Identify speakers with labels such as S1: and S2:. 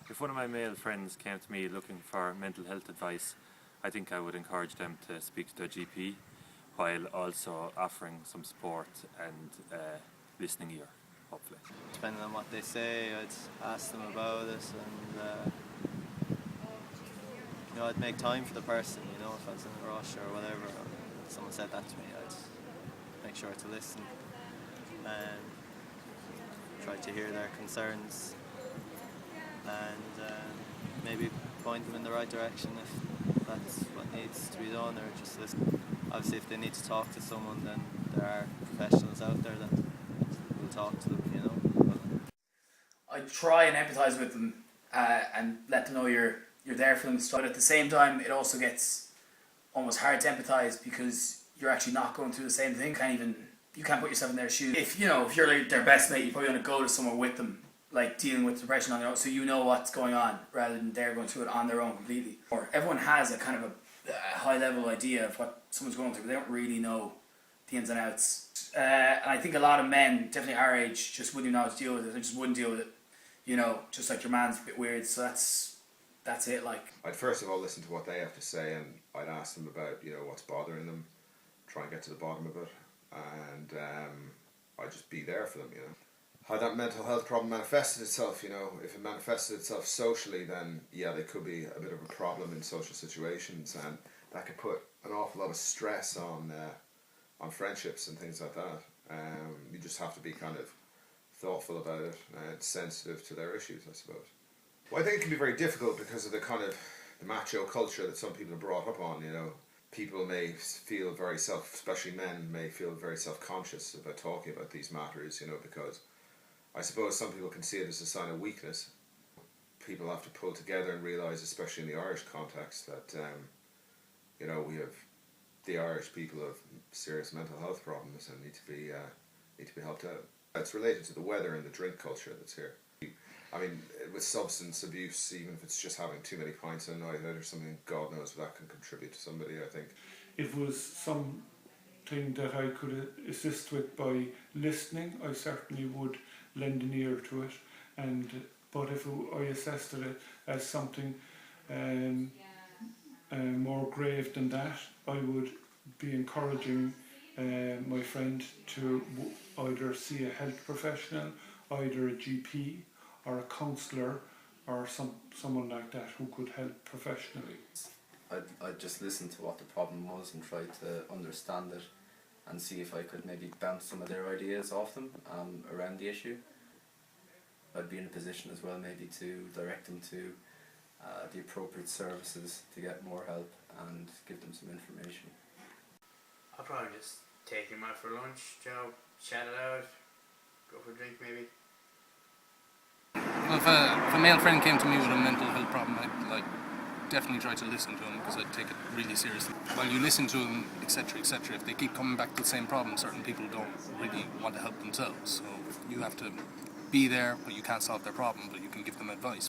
S1: If one of my male friends came to me looking for mental health advice, I think I would encourage them to speak to their GP while also offering some support and listening ear, hopefully.
S2: Depending on what they say, I'd ask them about it, and I'd make time for the person. If I was in a rush or whatever, or someone said that to me, I'd make sure to listen and try to hear their concerns and maybe point them in the right direction if that's what needs to be done, or just listen. Obviously, if they need to talk to someone, then there are professionals out there that will talk to them,
S3: I try and empathise with them and let them know you're there for them. But at the same time, it also gets almost hard to empathise because you're actually not going through the same thing. You can't put yourself in their shoes. If you're like their best mate, you probably want to go to somewhere with them, like dealing with depression on their own, so you know what's going on rather than they're going through it on their own completely. Or everyone has a kind of a high level idea of what someone's going through, but they don't really know the ins and outs. And I think a lot of men, definitely our age, just wouldn't know how to deal with it. They just wouldn't deal with it. Just like your man's a bit weird, so that's it. Like,
S4: I'd first of all listen to what they have to say, and I'd ask them about what's bothering them, try and get to the bottom of it, and I'd just be there for them. How that mental health problem manifested itself. If it manifested itself socially, then yeah, there could be a bit of a problem in social situations, and that could put an awful lot of stress on friendships and things like that. You just have to be kind of thoughtful about it and sensitive to their issues, I suppose. Well, I think it can be very difficult because of the kind of the macho culture that some people are brought up on. People may feel especially men may feel very self-conscious about talking about these matters, because I suppose some people can see it as a sign of weakness. People have to pull together and realise, especially in the Irish context, that the Irish people have serious mental health problems and need to be helped out. It's related to the weather and the drink culture that's here. I mean, with substance abuse, even if it's just having too many pints a night out or something, God knows what that can contribute to somebody, I think.
S5: It was something that I could assist with by listening. I certainly would lend an ear to it, but if I assessed it as something more grave than that, I would be encouraging my friend to either see a health professional, either a GP or a counsellor or someone like that who could help professionally.
S6: I'd just listen to what the problem was and try to understand it and see if I could maybe bounce some of their ideas off them around the issue. I'd be in a position as well maybe to direct them to the appropriate services to get more help and give them some information.
S7: I'll probably just take him out for lunch, chat it out, go for a drink maybe.
S8: Well, if a male friend came to me with a mental health problem, I'd definitely try to listen to him because I'd take it really seriously. While you listen to them, etc., if they keep coming back to the same problem, certain people don't really want to help themselves. So you have to be there, but you can't solve their problem, but you can give them advice.